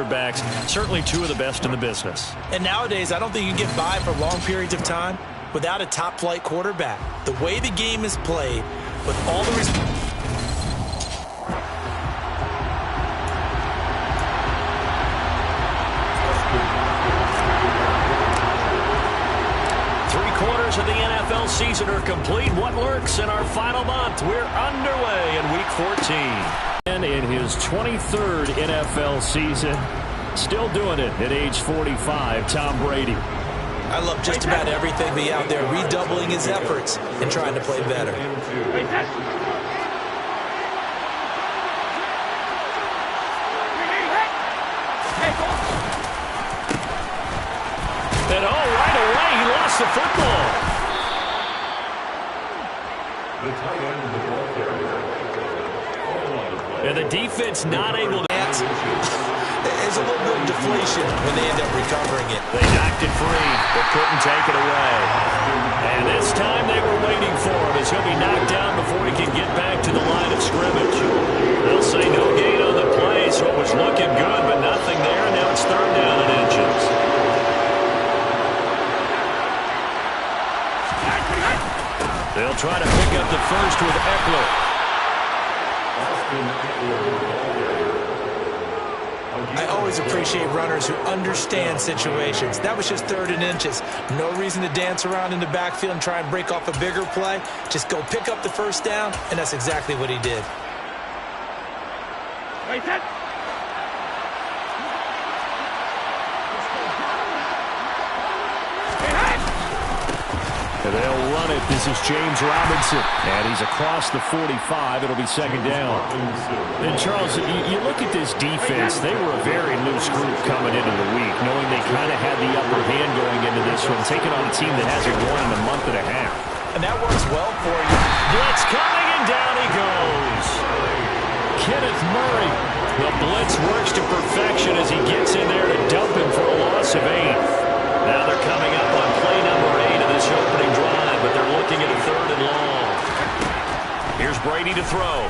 quarterbacks, certainly two of the best in the business. And nowadays, I don't think you can get by for long periods of time without a top-flight quarterback. The way the game is played, with all the Three-quarters of the NFL season are complete. What lurks in our final month? We're underway in Week 14. And in his 23rd NFL season, still doing it at age 45, Tom Brady. I love just about everything be out there redoubling his efforts and trying to play better. And right away, he lost the football. And the defense not able to... There's a little bit of deflation when they end up recovering it. They knocked it free, but couldn't take it away. And this time they were waiting for him as he'll be knocked down before he can get back to the line of scrimmage. They'll say no gain on the play, so it was looking good, but nothing there. Now it's third down and inches. They'll try to pick up the first with Eckler. I always appreciate runners who understand situations. That was just third and inches. No reason to dance around in the backfield and try and break off a bigger play. Just go pick up the first down, and that's exactly what he did. And they'll run it. This is James Robinson. And he's across the 45. It'll be second down. And, Charles, you look at this defense. They were a very loose group coming into the week, knowing they kind of had the upper hand going into this one, taking on a team that hasn't won in a month and a half. And that works well for you. Blitz coming, and down he goes. Kenneth Murray. The blitz works to perfection as he gets in there to dump him for a loss of 8. Now they're coming up on play number 8 of this opening drive, but they're looking at a third and long. Here's Brady to throw.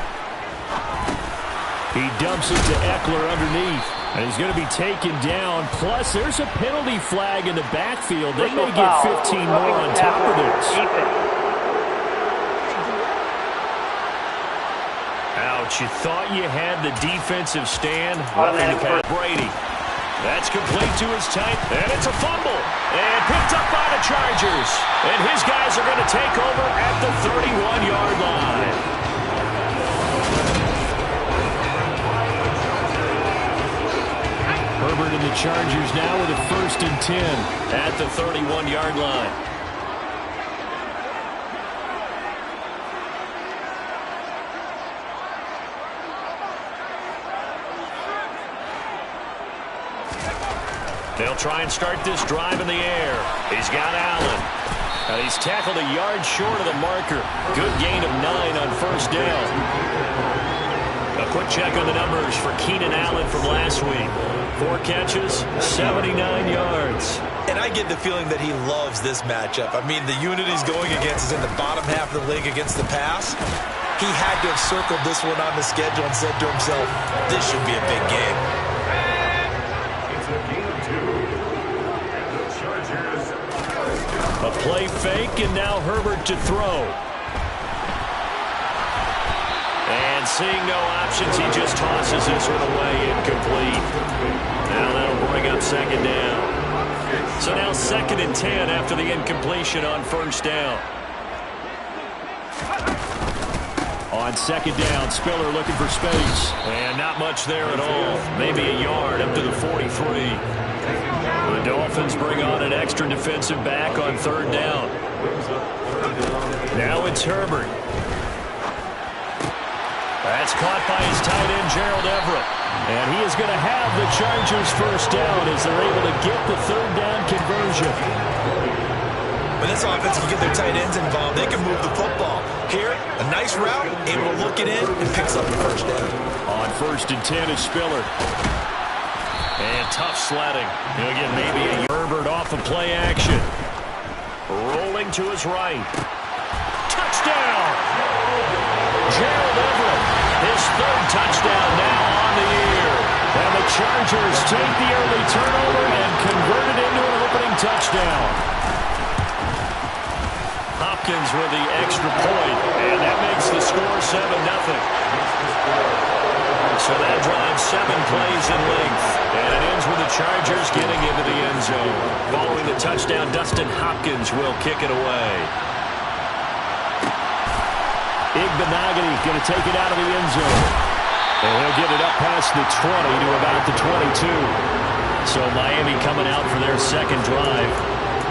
He dumps it to Eckler underneath, and he's going to be taken down. Plus, there's a penalty flag in the backfield. They may get 15 more on top of this. Ouch, you thought you had the defensive stand. Nothing to pass. Brady. That's complete to his tight, and it's a fumble. And picked up by the Chargers. And his guys are going to take over at the 31-yard line. Herbert and the Chargers now with a 1st and 10 at the 31-yard line. They'll try and start this drive in the air. He's got Allen. And he's tackled a yard short of the marker. Good gain of 9 on first down. A quick check on the numbers for Keenan Allen from last week. 4 catches, 79 yards. And I get the feeling that he loves this matchup. I mean, the unit he's going against is in the bottom half of the league against the pass. He had to have circled this one on the schedule and said to himself, this should be a big game. A play fake, and now Herbert to throw. And seeing no options, he just tosses this one away, incomplete. Now that'll bring up second down. So now 2nd and 10 after the incompletion on first down. On second down, Spiller looking for space. And not much there at all. Maybe a yard up to the 43. The Dolphins bring on an extra defensive back on third down. Now it's Herbert. That's caught by his tight end, Gerald Everett. And he is going to have the Chargers first down as they're able to get the third down conversion. When this offense can get their tight ends involved, they can move the football. Here, a nice route, able to look it in, and picks up the first down. On 1st and 10 is Spiller. And tough sledding. Again, maybe a Herbert off of play action. Rolling to his right. Touchdown! Gerald Everett, his 3rd touchdown now on the year. And the the Chargers take the early turnover and convert it into an opening touchdown. Hopkins with the extra point, and that makes the score 7-0. So that drives 7 plays in length, and it ends with the Chargers getting into the end zone. Following the touchdown, Dustin Hopkins will kick it away. Igbenogany going to take it out of the end zone. And he'll get it up past the 20 to about the 22. So Miami coming out for their second drive.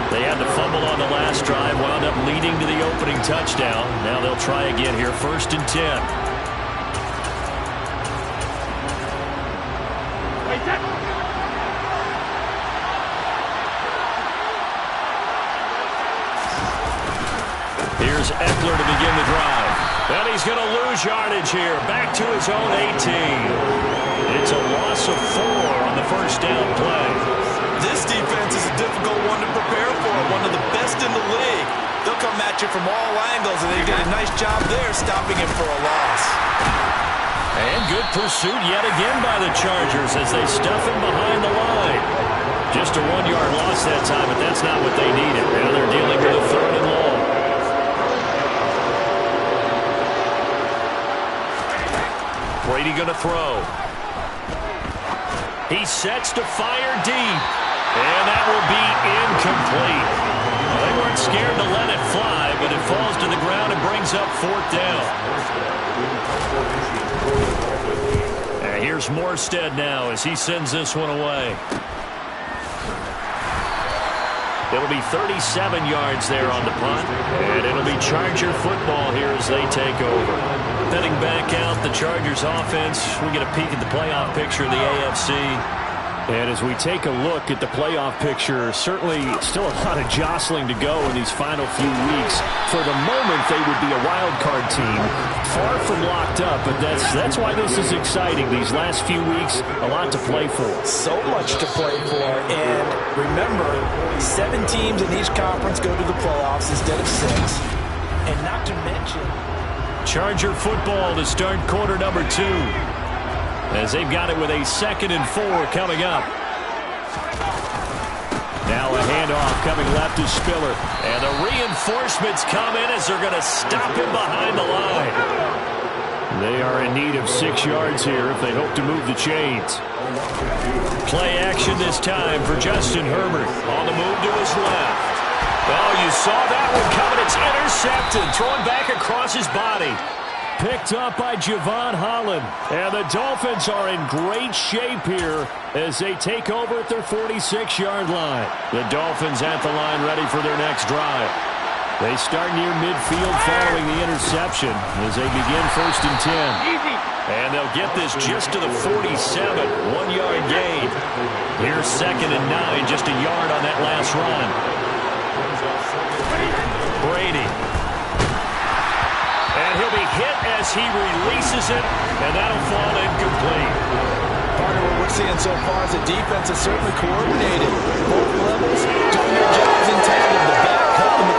They had the fumble on the last drive, wound up leading to the opening touchdown. Now they'll try again here, 1st and 10. Here's Eckler to begin the drive. And he's going to lose yardage here. Back to his own 18. It's a loss of 4 on the first down play. This defense is a difficult one to prepare for. One of the best in the league. They'll come at you from all angles, and they did a nice job there stopping him for a loss. And good pursuit yet again by the Chargers as they stuff him behind the line. Just a 1-yard loss that time, but that's not what they needed. Now they're dealing with a 3rd and long. Brady going to throw. He sets to fire deep. And that will be incomplete. Well, they weren't scared to let it fly, but it falls to the ground and brings up 4th down. And here's Morstead now as he sends this one away. It'll be 37 yards there on the punt, and it'll be Charger football here as they take over. Heading back out, the Chargers offense. We get a peek at the playoff picture of the AFC. And as we take a look at the playoff picture, certainly still a lot of jostling to go in these final few weeks. For the moment, they would be a wild card team, far from locked up, but that's why this is exciting. These last few weeks, a lot to play for. So much to play for, and remember, 7 teams in each conference go to the playoffs instead of 6. And not to mention, Charger football to start quarter number 2. As they've got it with a 2nd and 4 coming up. Now a handoff coming left to Spiller. And the reinforcements come in as they're going to stop him behind the line. They are in need of 6 yards here if they hope to move the chains. Play action this time for Justin Herbert. On the move to his left. Oh, you saw that one coming. It's intercepted. Thrown back across his body. Picked up by Javon Holland. And the Dolphins are in great shape here as they take over at their 46-yard line. The Dolphins at the line ready for their next drive. They start near midfield following the interception as they begin 1st and 10. And they'll get this just to the 47, 1-yard gain. Here's 2nd and 9, just a yard on that last run. Brady. And he'll be hit as he releases it, and that'll fall incomplete. Part of what we're seeing so far is the defense is certainly coordinated. Both levels doing their jobs in tandem. The back helping the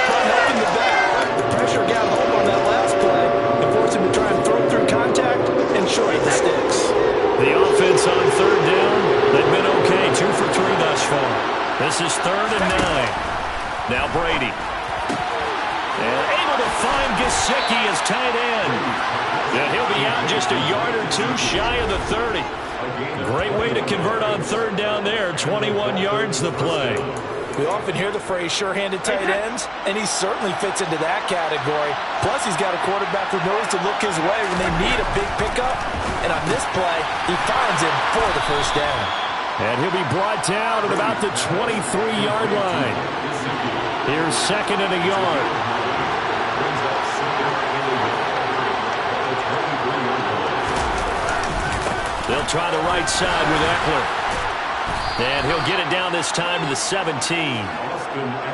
front helping the back. The pressure got home on that last play and forced him to try and throw through contact and short the sticks. The offense on 3rd down, they've been okay, 2 for 3 thus far. This is 3rd and 9. Now Brady. And able to find Gesicki as tight end. And he'll be out just a yard or 2 shy of the 30. Great way to convert on 3rd down there. 21 yards the play. We often hear the phrase sure-handed tight ends, and he certainly fits into that category. Plus, he's got a quarterback who knows to look his way when they need a big pickup. And on this play, he finds him for the 1st down. And he'll be brought down at about the 23-yard line. Here's 2nd and a yard. They'll try the right side with Eckler. And he'll get it down this time to the 17.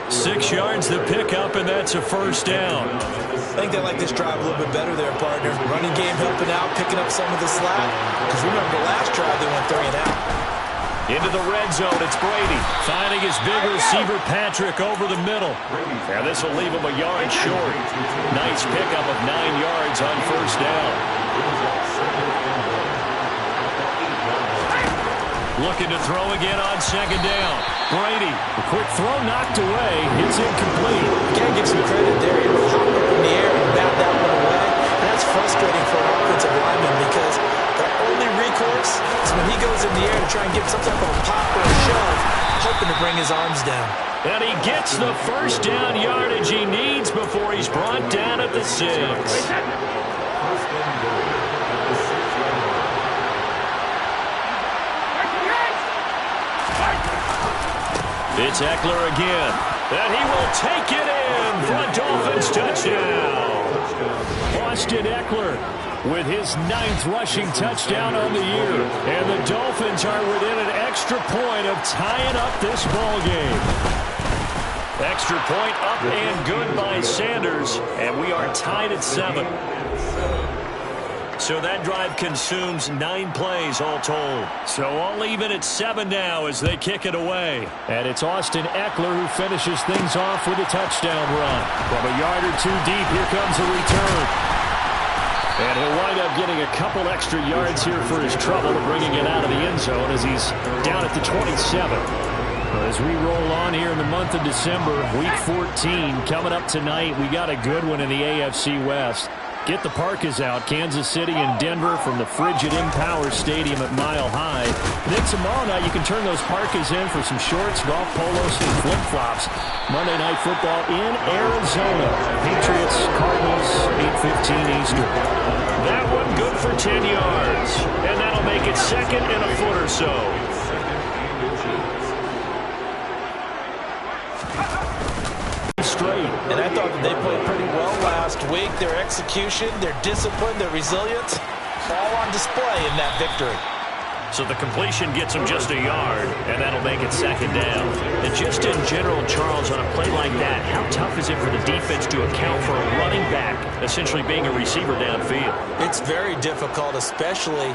6 yards the pickup, and that's a 1st down. I think they like this drive a little bit better there, partner. Running game helping out, picking up some of the slack. Because remember, the last drive they went 3 and out. Into the red zone, it's Brady. Finding his big receiver, Patrick, over the middle. And this will leave him a yard short. Nice pickup of 9 yards on 1st down. Looking to throw again on second down. Brady, a quick throw knocked away. It's incomplete. Can't give some credit there. He hopped up in the air and bat that one away. And that's frustrating for an offensive lineman because the only recourse is when he goes in the air to try and get some type of a pop or a shove, hoping to bring his arms down. And he gets the first down yardage he needs before he's brought down at the 6. It's Eckler again, and he will take it in for a Dolphins touchdown. Austin Eckler with his 9th rushing touchdown on the year. And the Dolphins are within an extra point of tying up this ball game. Extra point up and good by Sanders, and we are tied at 7. So that drive consumes 9 plays all told. So all even at 7 now as they kick it away. And it's Austin Eckler who finishes things off with a touchdown run. From a yard or 2 deep, here comes a return. And he'll wind up getting a couple extra yards here for his trouble, bringing it out of the end zone as he's down at the 27. As we roll on here in the month of December, Week 14 coming up tonight, we got a good one in the AFC West. Get the Parkas out, Kansas City and Denver from the frigid Empower Stadium at Mile High. And then tomorrow night you can turn those Parkas in for some shorts, golf polos, and flip-flops. Monday Night Football in Arizona. Patriots, Cardinals, 8:15 Eastern. That one good for 10 yards. And that'll make it second and a foot or so. Straight. And I thought that they played pretty well last week. Their execution, their discipline, their resilience, all on display in that victory. So the completion gets him just a yard, and that'll make it second down. And just in general, Charles, on a play like that, how tough is it for the defense to account for a running back essentially being a receiver downfield? It's very difficult, especially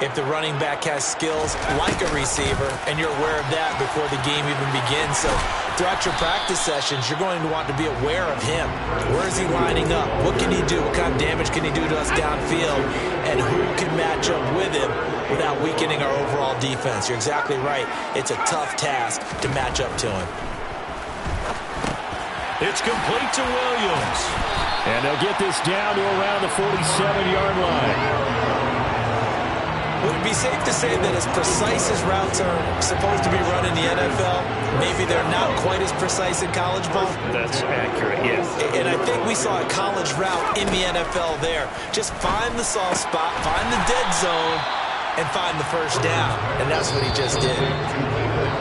if the running back has skills like a receiver, and you're aware of that before the game even begins. So throughout your practice sessions, you're going to want to be aware of him. Where is he lining up? What can he do? What kind of damage can he do to us downfield? And who can match up with him without weakening our overall defense? You're exactly right. It's a tough task to match up to him. It's complete to Williams. And they'll get this down to around the 47-yard line. Would it be safe to say that as precise as routes are supposed to be run in the NFL, maybe they're not quite as precise in college ball? That's accurate, yes. And I think we saw a college route in the NFL there. Just find the soft spot, find the dead zone, and find the first down. And that's what he just did.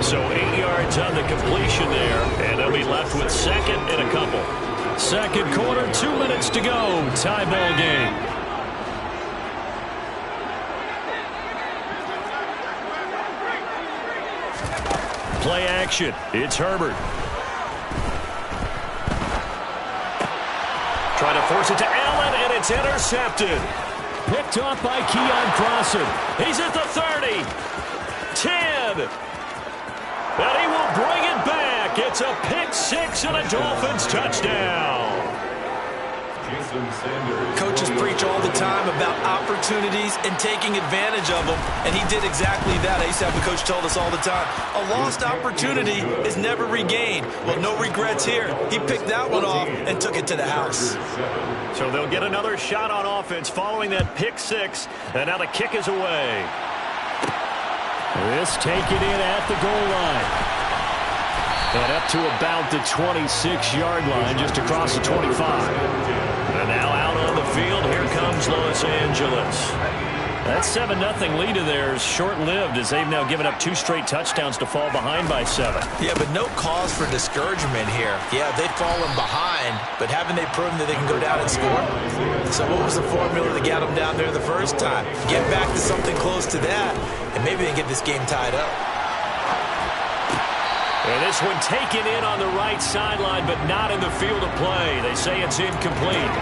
So 8 yards on the completion there, and they'll be left with second and a couple. Second quarter, 2 minutes to go. Tie ball game. Play action. It's Herbert. Trying to force it to Allen, and it's intercepted. Picked off by Keon Crossan. He's at the 30. 10. And he will bring it back. It's a pick six and a Dolphins touchdown. Coaches preach all the time about opportunities and taking advantage of them, and he did exactly that. I used to have a coach told us all the time, a lost opportunity is never regained. Well, no regrets here. He picked that one off and took it to the house. So they'll get another shot on offense following that pick six, and now the kick is away. This take it in at the goal line. And up to about the 26-yard line, just across the 25. And now out on the field, here comes Los Angeles. That 7-0 lead of theirs short-lived as they've now given up 2 straight touchdowns to fall behind by 7. Yeah, but no cause for discouragement here. Yeah, they've fallen behind, but haven't they proven that they can go down and score? So what was the formula that got them down there the first time? Get back to something close to that, and maybe they can get this game tied up. And this one taken in on the right sideline, but not in the field of play. They say it's incomplete.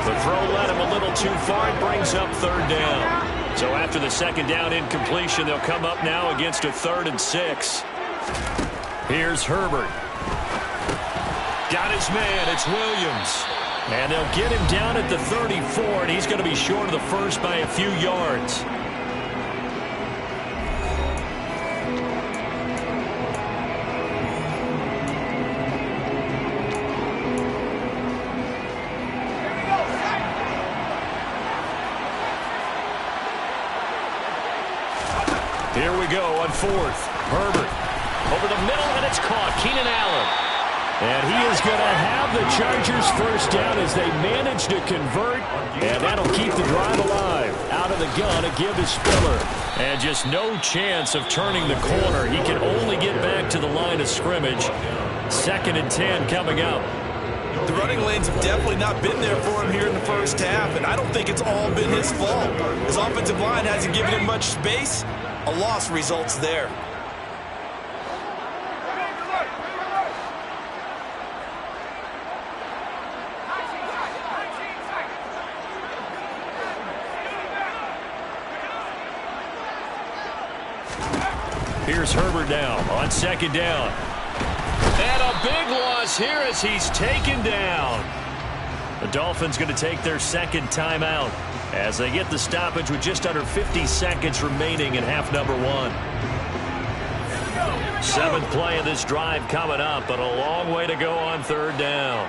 The throw led him a little too far and brings up 3rd down. So after the 2nd down incompletion, they'll come up now against a 3rd and 6. Here's Herbert. Got his man. It's Williams. And they'll get him down at the 34, and he's going to be short of the first by a few yards. Here we go on fourth. Herbert over the middle, and it's caught. Keenan Allen. And he is going to have the Chargers first down as they manage to convert. And that'll keep the drive alive. Out of the gun, a give to Spiller. And just no chance of turning the corner. He can only get back to the line of scrimmage. 2nd and 10 coming up. The running lanes have definitely not been there for him here in the first half, and I don't think it's all been his fault. His offensive line hasn't given him much space. A loss results there. Here's Herbert now on 2nd down. And a big loss here as he's taken down. The Dolphins going to take their 2nd timeout as they get the stoppage with just under 50 seconds remaining in half number 1. 7th play of this drive coming up, but a long way to go on 3rd down.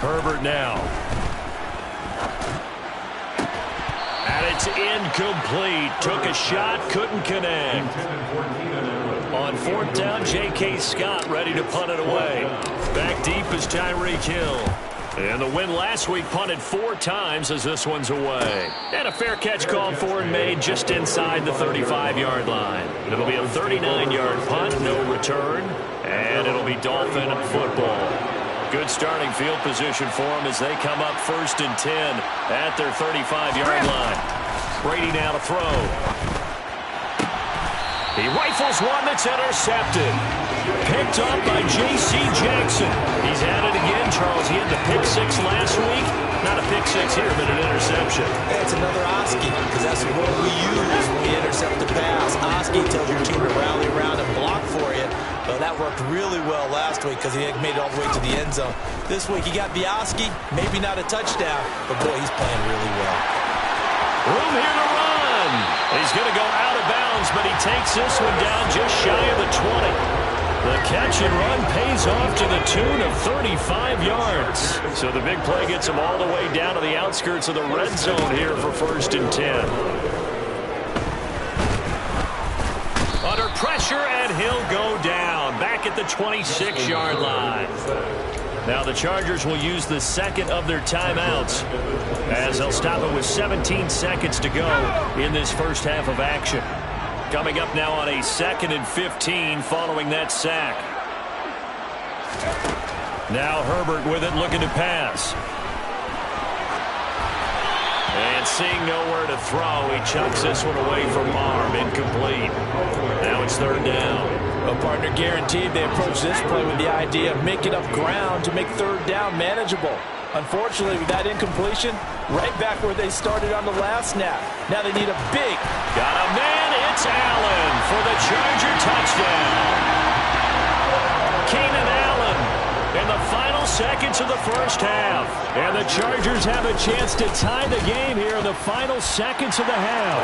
Herbert now. And it's incomplete. Took a shot, couldn't connect. On 4th down, J.K. Scott ready to punt it away. Back deep is Tyreek Hill. And the win last week punted 4 times as this one's away. And a fair catch called for and made just inside the 35-yard line. It'll be a 39-yard punt, no return. And it'll be Dolphin football. Good starting field position for them as they come up 1st and 10 at their 35-yard line. Brady now to throw. He rifles one that's intercepted. Picked up by J.C. Jackson. He's at it again, Charles. He had the pick 6 last week. Not a pick 6 here, but an interception. It's another Oski, because that's what we use when we intercept the pass. Oski tells your team to rally around and block for you. But that worked really well last week because he made it all the way to the end zone. This week he got the Oski, maybe not a touchdown, but boy, he's playing really well. Room here to run. He's going to go out of bounds, but he takes this one down just shy of the 20. The catch and run pays off to the tune of 35 yards. So the big play gets him all the way down to the outskirts of the red zone here for 1st and 10. Under pressure, and he'll go down. Back at the 26-yard line. Now the Chargers will use the 2nd of their timeouts as they'll stop it with 17 seconds to go in this first half of action. Coming up now on a 2nd and 15 following that sack. Now Herbert with it, looking to pass. And seeing nowhere to throw, he chucks this one away from Marm. Incomplete. Now it's 3rd down. Well, partner, guaranteed they approach this play with the idea of making up ground to make 3rd down manageable. Unfortunately, with that incompletion, right back where they started on the last snap. Now they need a big. Got a man. It's Allen for the Charger touchdown. Keenan Allen in the final seconds of the first half. And the Chargers have a chance to tie the game here in the final seconds of the half.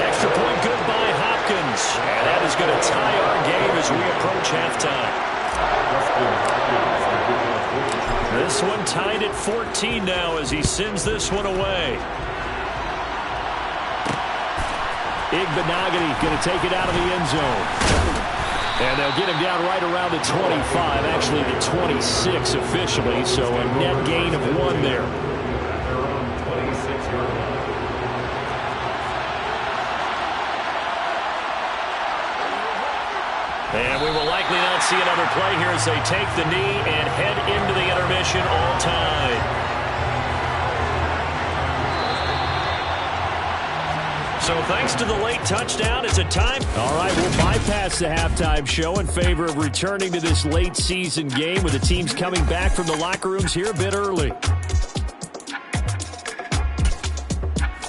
Extra point good by Hopkins. And that is going to tie our game as we approach halftime. This one tied at 14 now as he sends this one away. Igbenogany going to take it out of the end zone. And they'll get him down right around the 25, actually the 26 officially, so a net gain of 1 there. And we will likely not see another play here as they take the knee and head into the intermission all tied. So thanks to the late touchdown, it's a time. All right, we'll bypass the halftime show in favor of returning to this late season game with the teams coming back from the locker rooms here a bit early.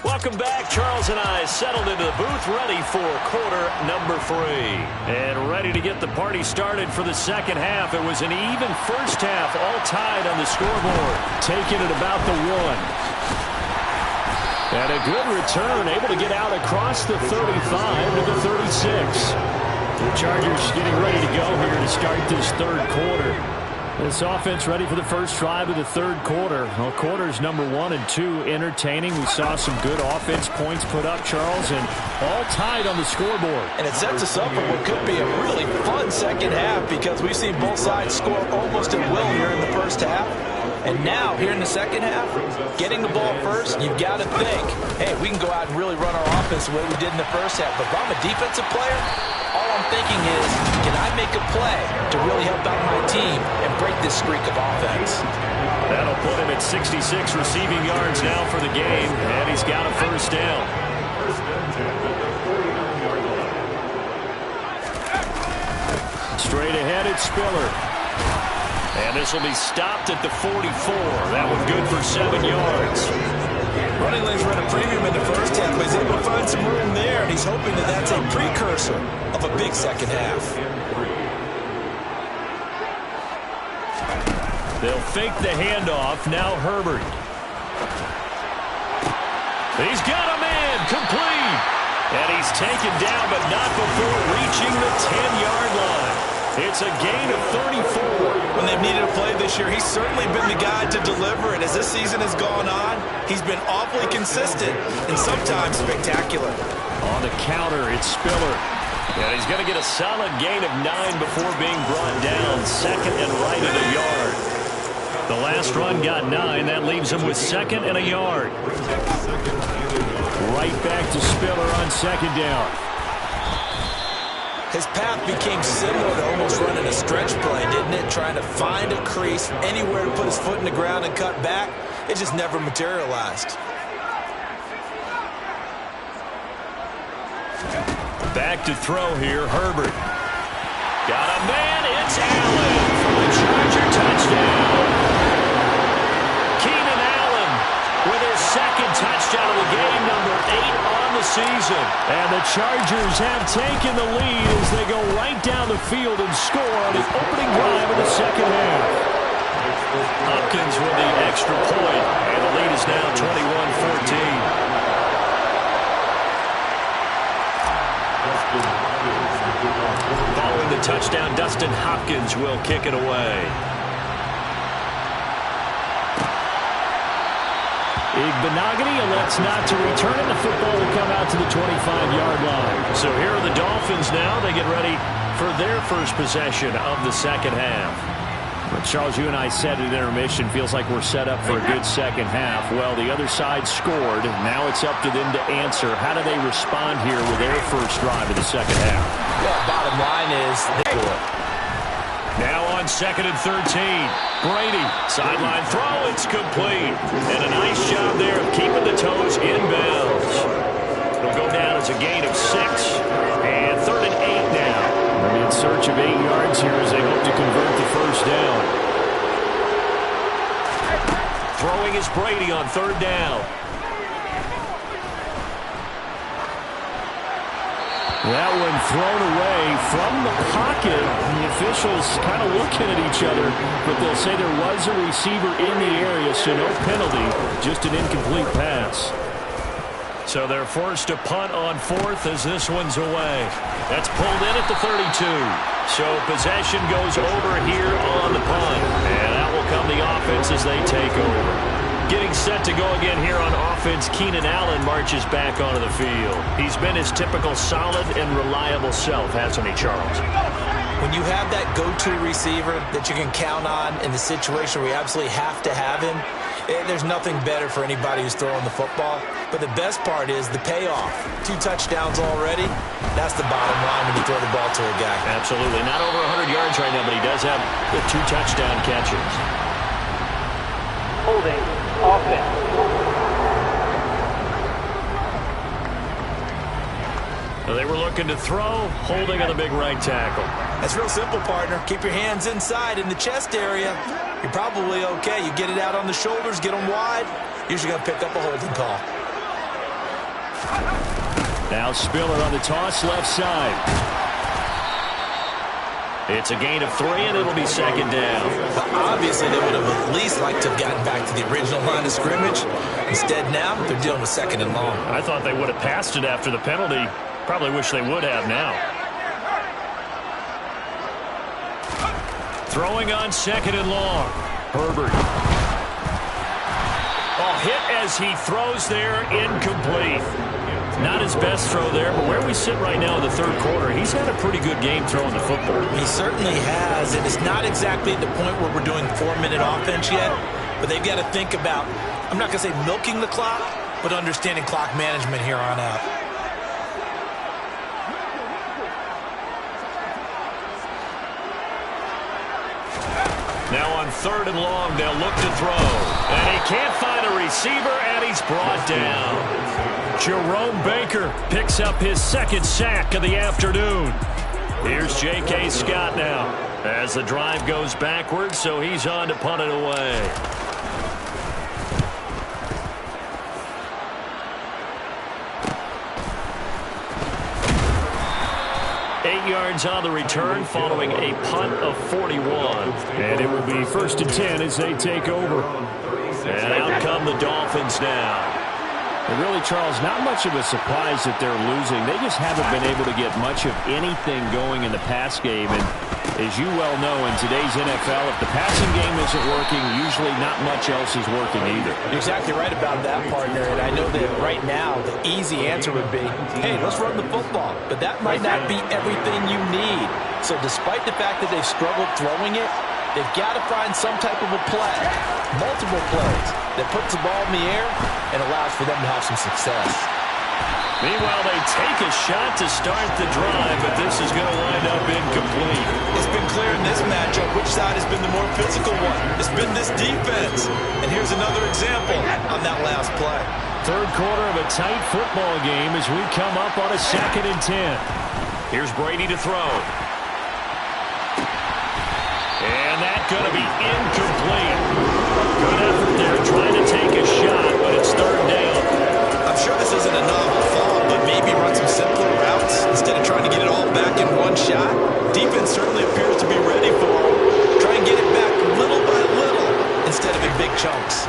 Welcome back. Charles and I settled into the booth ready for quarter number 3. And ready to get the party started for the second half. It was an even first half, all tied on the scoreboard. Taking it about the 1. And a good return, able to get out across the 35 to the 36. The Chargers getting ready to go here to start this 3rd quarter. This offense ready for the first drive of the third quarter. Well, quarters number 1 and 2 entertaining. We saw some good offense points put up, Charles, and all tied on the scoreboard. And it sets us up for what could be a really fun second half because we've seen both sides score almost at will here in the first half. And now, here in the second half, getting the ball first, you've got to think, hey, we can go out and really run our offense the way we did in the first half. But if I'm a defensive player, all I'm thinking is, can I make a play to really help out my team and break this streak of offense? That'll put him at 66 receiving yards now for the game, and he's got a first down. Straight ahead, it's Spiller. And this will be stopped at the 44. That one good for 7 yards. Running lanes were at a premium in the first half, but he's able to find some room there, and he's hoping that that's a precursor of a big second half. They'll fake the handoff. Now Herbert. He's got a man complete. And he's taken down, but not before reaching the 10-yard line. It's a gain of 34. When they've needed a play this year, he's certainly been the guy to deliver it. As this season has gone on, he's been awfully consistent and sometimes spectacular. On the counter, it's Spiller. And he's going to get a solid gain of 9 before being brought down. Second and right at a yard. The last run got 9. That leaves him with second and a yard. Right back to Spiller on second down. His path became similar to almost running a stretch play, didn't it? Trying to find a crease, anywhere to put his foot in the ground and cut back. It just never materialized. Back to throw here, Herbert. Got a man, it's Allen for the Charger touchdown. Keenan Allen with his second touchdown of the game, number 8 on the season. And the Chargers have taken the lead as they go right down the field and score on the opening drive of the second half. Hopkins with the extra point, and the lead is now 21-14. Following the touchdown, Dustin Hopkins will kick it away. Igbenogany elects not to return it. The football will come out to the 25-yard line. So here are the Dolphins now. They get ready for their first possession of the second half. But Charles, you and I said at intermission, feels like we're set up for a good second half. Well, the other side scored. Now it's up to them to answer. How do they respond here with their first drive of the second half? Well, bottom line is they do it. Now on second and 13. Brady, sideline throw, it's complete. And a nice job there of keeping the toes in bounds. It'll go down as a gain of 6. And third and 8 now. They'll be in search of 8 yards here as they hope to convert the first down. Throwing is Brady on third down. That one thrown away from the pocket. The officials kind of looking at each other, but they'll say there was a receiver in the area, so no penalty, just an incomplete pass. So they're forced to punt on fourth as this one's away. That's pulled in at the 32. So possession goes over here on the punt, and out will come the offense as they take over. Getting set to go again here on offense, Keenan Allen marches back onto the field. He's been his typical solid and reliable self, hasn't he, Charles? When you have that go-to receiver that you can count on in the situation where you absolutely have to have him, there's nothing better for anybody who's throwing the football. But the best part is the payoff. 2 touchdowns already. That's the bottom line when you throw the ball to a guy. Absolutely. Not over 100 yards right now, but he does have the 2 touchdown catches. Holding. Offense. They were looking to throw, holding on the big right tackle. That's real simple, partner. Keep your hands inside in the chest area. You're probably okay. You get it out on the shoulders, get them wide. Usually going to pick up a holding call. Now Spiller on the toss, left side. It's a gain of 3, and it'll be second down. Well, obviously, they would have at least liked to have gotten back to the original line of scrimmage. Instead, now, they're dealing with second and long. I thought they would have passed it after the penalty. Probably wish they would have now. Throwing on 2nd and long. Herbert. Oh, hit as he throws there, incomplete. Not his best throw there, but where we sit right now in the 3rd quarter, he's had a pretty good game throwing the football. He certainly has, and it's not exactly at the point where we're doing 4-minute offense yet, but they've got to think about, I'm not going to say milking the clock, but understanding clock management here on out. Now on 3rd and long, they'll look to throw. And he can't find a receiver, and he's brought down. Jerome Baker picks up his 2nd sack of the afternoon. Here's J.K. Scott now as the drive goes backwards, so he's on to punt it away. Yards on the return following a punt of 41. And it will be 1st and 10 as they take over. And out come the Dolphins now. And really, Charles, not much of a surprise that they're losing. They just haven't been able to get much of anything going in the pass game. And as you well know, in today's NFL, if the passing game isn't working, usually not much else is working either. You're exactly right about that, partner. And I know that right now the easy answer would be, hey, let's run the football. But that might not be everything you need. So despite the fact that they've struggled throwing it, they've got to find some type of a play, multiple plays, that puts the ball in the air and allows for them to have some success. Meanwhile, they take a shot to start the drive, but this is going to wind up incomplete. It's been clear in this matchup which side has been the more physical one. It's been this defense. And here's another example on that last play. 3rd quarter of a tight football game as we come up on a 2nd and 10. Here's Brady to throw. And that's going to be incomplete. Good effort there trying to take a shot, but it's 3rd down. I'm sure this isn't a novel thought, but maybe run some simpler routes instead of trying to get it all back in one shot. Defense certainly appears to be ready for it. Try and get it back little by little instead of in big chunks.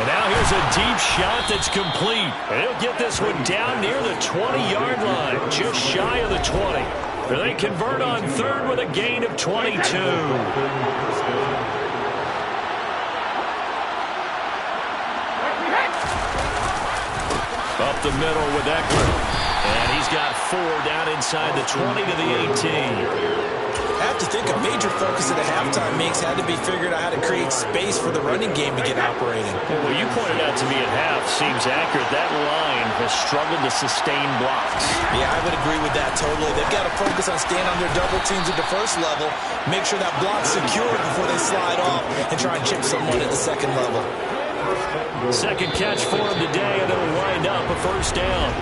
And now here's a deep shot that's complete. And he'll get this one down near the 20-yard line, just shy of the 20. They convert on 3rd with a gain of 22. Up the middle with Eckler. And he's got 4 down inside the 20 to the 18. I have to think a major focus at a halftime makes had to be figuring out how to create space for the running game to get operating. Well, you pointed out to me at half seems accurate. That line has struggled to sustain blocks. Yeah, I would agree with that totally. They've got to focus on staying on their double teams at the 1st level, make sure that block's secure before they slide off and try and chip someone at the 2nd level. 2nd catch for him today, and it'll wind up a 1st down.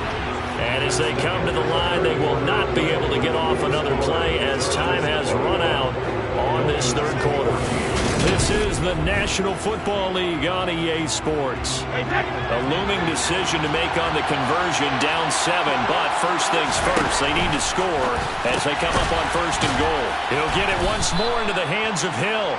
And as they come to the line, they will not be able to get off another play as time has run out on this 3rd quarter. This is the National Football League on EA Sports. A looming decision to make on the conversion, down 7, but first things first, they need to score as they come up on 1st and goal. He'll get it once more into the hands of Hill.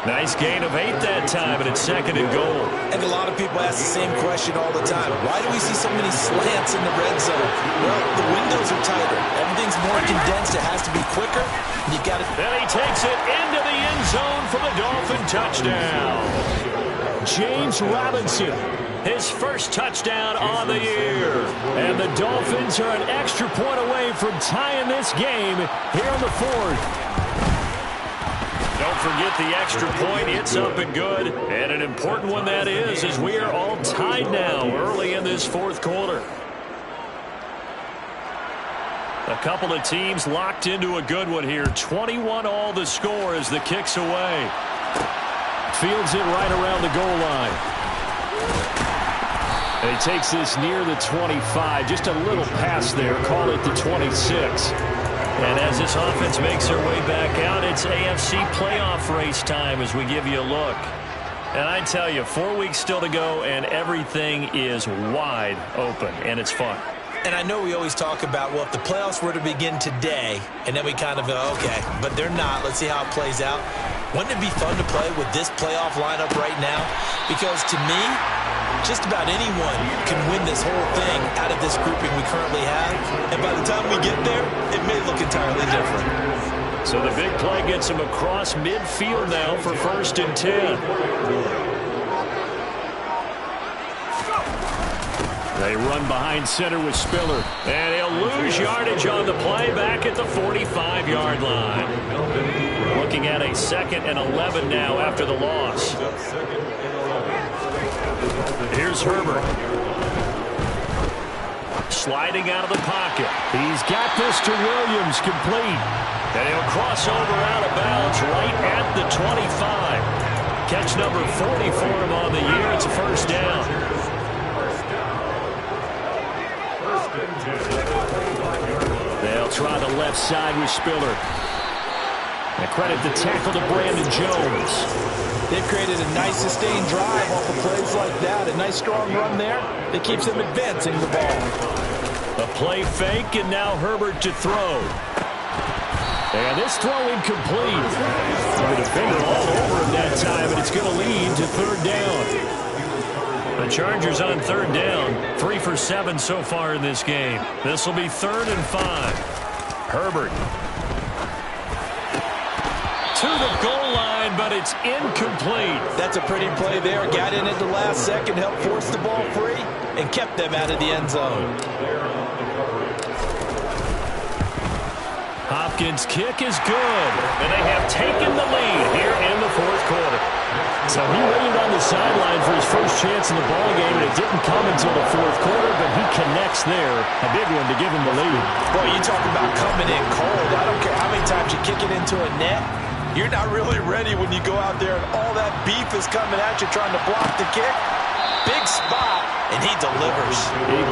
Nice gain of 8 that time, and it's 2nd and goal. And a lot of people ask the same question all the time. Why do we see so many slants in the red zone? Well, the windows are tighter. Everything's more condensed. It has to be quicker. And you got to. Then he takes it into the end zone for the Dolphin touchdown. James Robinson, his 1st touchdown on the year. And the Dolphins are an extra point away from tying this game here in the 4th. Don't forget the extra point. It's up and good. And an important one that is, as we are all tied now early in this 4th quarter. A couple of teams locked into a good one here. 21 all the score as the kick's away. Fields it right around the goal line. And he takes this near the 25. Just a little pass there. Call it the 26. And as this offense makes their way back out, it's AFC playoff race time as we give you a look. And I tell you, 4 weeks still to go, and everything is wide open, and it's fun. And I know we always talk about, well, if the playoffs were to begin today, and then we kind of go, okay, but they're not. Let's see how it plays out. Wouldn't it be fun to play with this playoff lineup right now? Because to me, just about anyone can win this whole thing out of this grouping we currently have. And by the time we get there, it may look entirely different. So the big play gets him across midfield now for 1st and 10. They run behind center with Spiller. And he'll lose yardage on the play back at the 45-yard line. Looking at a 2nd and 11 now after the loss. Here's Herbert. Sliding out of the pocket. He's got this to Williams, complete. And he'll cross over out of bounds right at the 25. Catch number 40 for him on the year. It's a 1st down. They'll try the left side with Spiller. And credit the tackle to Brandon Jones. They've created a nice sustained drive off of plays like that. A nice strong run there that keeps them advancing the ball. A play fake, and now Herbert to throw. And this throw incomplete. The defender all over him that time, and it's going to lead to 3rd down. The Chargers on 3rd down. 3 for 7 so far in this game. This will be 3rd and 5. Herbert. To the goal line, but it's incomplete. That's a pretty play there. Got in at the last second, helped force the ball free, and kept them out of the end zone. Hopkins' kick is good, and they have taken the lead here in the 4th quarter. So he waited on the sideline for his first chance in the ball game, and it didn't come until the 4th quarter, but he connects there. A big one to give him the lead. Boy, you talk about coming in cold. I don't care how many times you kick it into a net. You're not really ready when you go out there and all that beef is coming at you trying to block the kick. Big spot, and he delivers.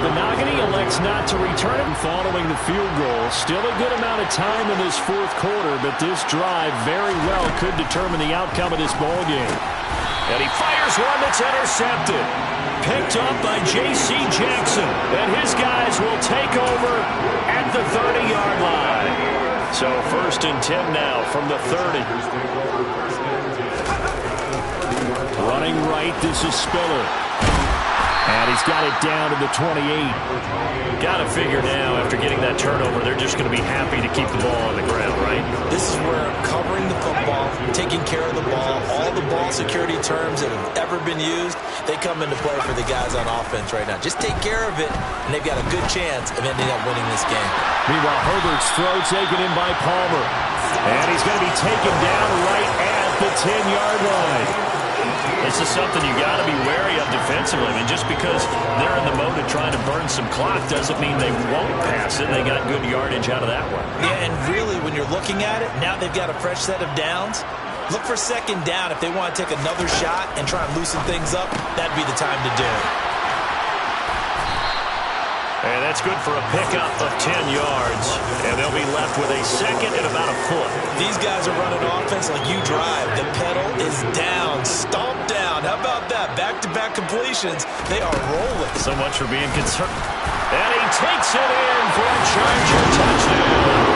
Benogany elects not to return it following the field goal. Still a good amount of time in this 4th quarter, but this drive very well could determine the outcome of this ball game. And he fires one that's intercepted. Picked up by J.C. Jackson. And his guys will take over at the 30-yard line. So 1st and 10 now from the 30. Running right, this is Spiller. And he's got it down to the 28. Got to figure now, after getting that turnover, they're just going to be happy to keep the ball on the ground, right? This is where covering the football, taking care of the ball, all the ball security terms that have ever been used, they come into play for the guys on offense right now. Just take care of it, and they've got a good chance of ending up winning this game. Meanwhile, Herbert's throw taken in by Palmer. And he's going to be taken down right at the 10-yard line. This is something you got to be wary of defensively. I mean, just because they're in the mode of trying to burn some clock doesn't mean they won't pass it. They got good yardage out of that one. Yeah, and really, when you're looking at it, now they've got a fresh set of downs. Look for 2nd down. If they want to take another shot and try and loosen things up, that'd be the time to do it. And that's good for a pickup of 10 yards. And they'll be left with a 2nd and about a foot. These guys are running offense like you drive. The pedal is down, stomped down. How about that? Back-to-back completions. They are rolling. So much for being concerned. And he takes it in for a Charger touchdown.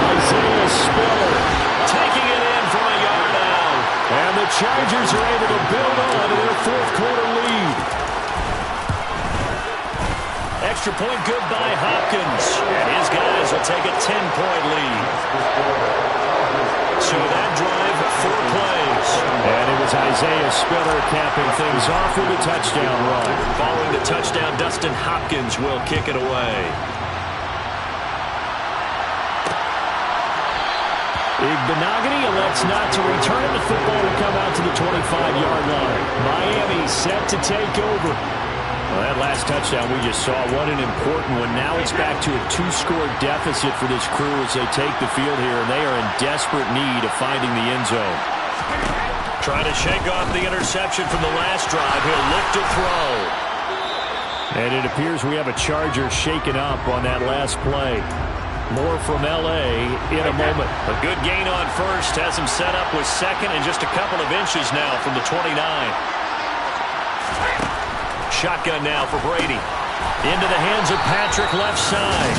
Isaiah Spiller taking it in from a yard out. And the Chargers are able to build on to their 4th quarter lead. Extra point good by Hopkins. And his guys will take a 10-point lead. So that drive, 4 plays. And it was Isaiah Spiller capping things off with a touchdown run. Following the touchdown, Dustin Hopkins will kick it away. Benogany elects not to return it. The football will come out to the 25-yard line. Miami set to take over. Well, that last touchdown we just saw, what an important one. Now it's back to a 2-score deficit for this crew as they take the field here, and they are in desperate need of finding the end zone. Trying to shake off the interception from the last drive. He'll look to throw. And it appears we have a Charger shaken up on that last play. More from L.A. in a moment. A good gain on first has him set up with 2nd and just a couple of inches now from the 29. Shotgun now for Brady. Into the hands of Patrick left side.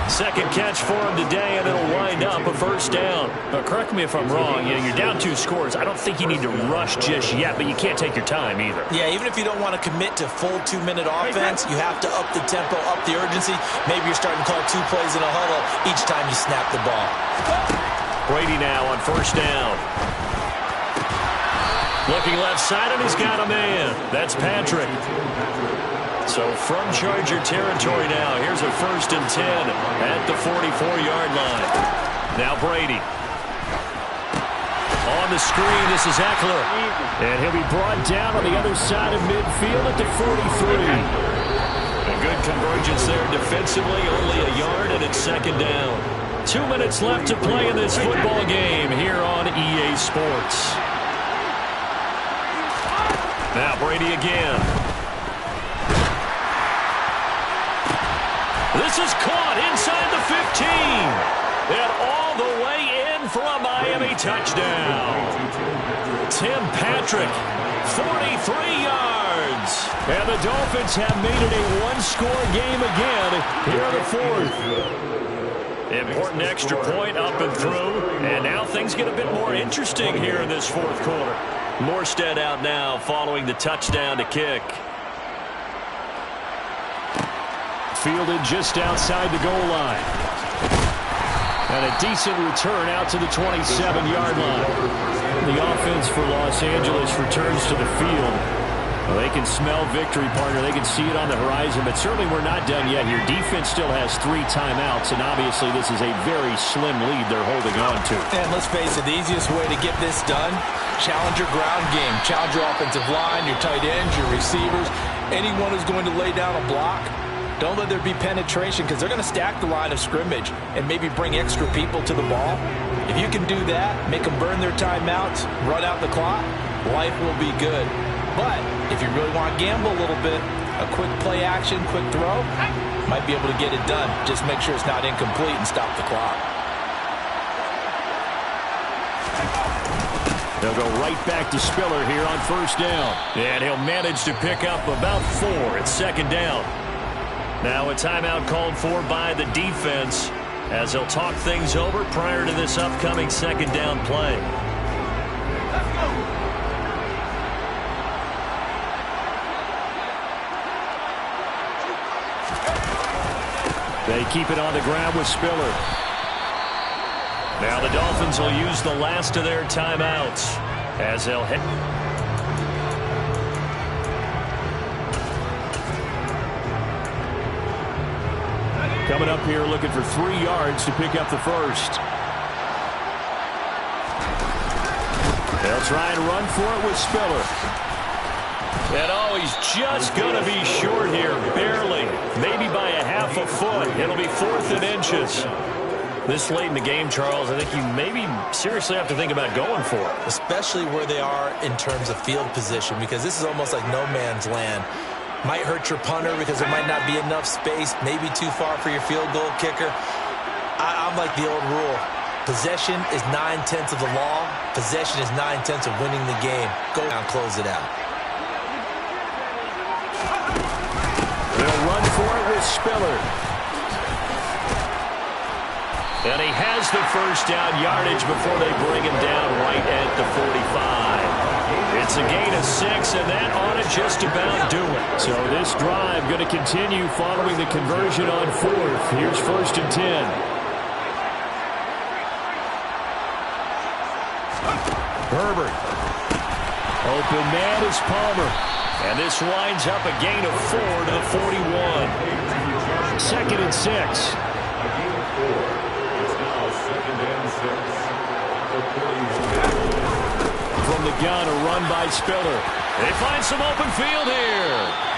Second catch for him today, and it'll wind up a first down. But correct me if I'm wrong. You're down 2 scores. I don't think you need to rush just yet, but you can't take your time either. Yeah, even if you don't want to commit to full 2-minute offense, you have to up the tempo, up the urgency. Maybe you're starting to call 2 plays in a huddle each time you snap the ball. Brady now on first down. Looking left side, and he's got a man. That's Patrick. So from Charger territory now, here's a 1st and 10 at the 44-yard line. Now Brady. On the screen, this is Eckler. And he'll be brought down on the other side of midfield at the 43. A good convergence there defensively, only a yard, and it's 2nd down. 2 minutes left to play in this football game here on EA Sports. Now Brady again. This is caught inside the 15. And all the way in for a Miami touchdown. Tim Patrick, 43 yards. And the Dolphins have made it a 1-score game again here in the 4th. Important extra point up and through. And now things get a bit more interesting here in this 4th quarter. Morstead out now following the touchdown to kick. Fielded just outside the goal line. And a decent return out to the 27-yard line. The offense for Los Angeles returns to the field. Well, they can smell victory, partner. They can see it on the horizon, but certainly we're not done yet here. Defense still has 3 timeouts, and obviously this is a very slim lead they're holding on to. And let's face it, the easiest way to get this done, challenge your ground game. Challenge your offensive line, your tight ends, your receivers, anyone who's going to lay down a block. Don't let there be penetration because they're going to stack the line of scrimmage and maybe bring extra people to the ball. If you can do that, make them burn their timeouts, run out the clock, life will be good. But if you really want to gamble a little bit, a quick play action, quick throw, might be able to get it done. Just make sure it's not incomplete and stop the clock. They'll go right back to Spiller here on first down. And he'll manage to pick up about 4 at 2nd down. Now a timeout called for by the defense as they'll talk things over prior to this upcoming 2nd down play. They keep it on the ground with Spiller. Now the Dolphins will use the last of their timeouts as they'll hit. Coming up here looking for 3 yards to pick up the 1st. They'll try and run for it with Spiller. And oh, he's just going to be short here, barely. Maybe by a half a foot. It'll be 4th and inches. This late in the game, Charles, I think you maybe seriously have to think about going for it. Especially where they are in terms of field position, because this is almost like no man's land. Might hurt your punter because there might not be enough space, maybe too far for your field goal kicker. I'm like the old rule. Possession is 9/10 of the law. Possession is 9/10 of winning the game. Go down, close it out. They'll run for it with Spiller. And he has the first down yardage before they bring him down right at the 45. It's a gain of 6, and that ought to just about do it. So this drive going to continue following the conversion on 4th. Here's 1st and 10. Herbert. Open man is Palmer. And this winds up a gain of 4 to the 41. 2nd and 6. From the gun, a run by Spiller. They find some open field here.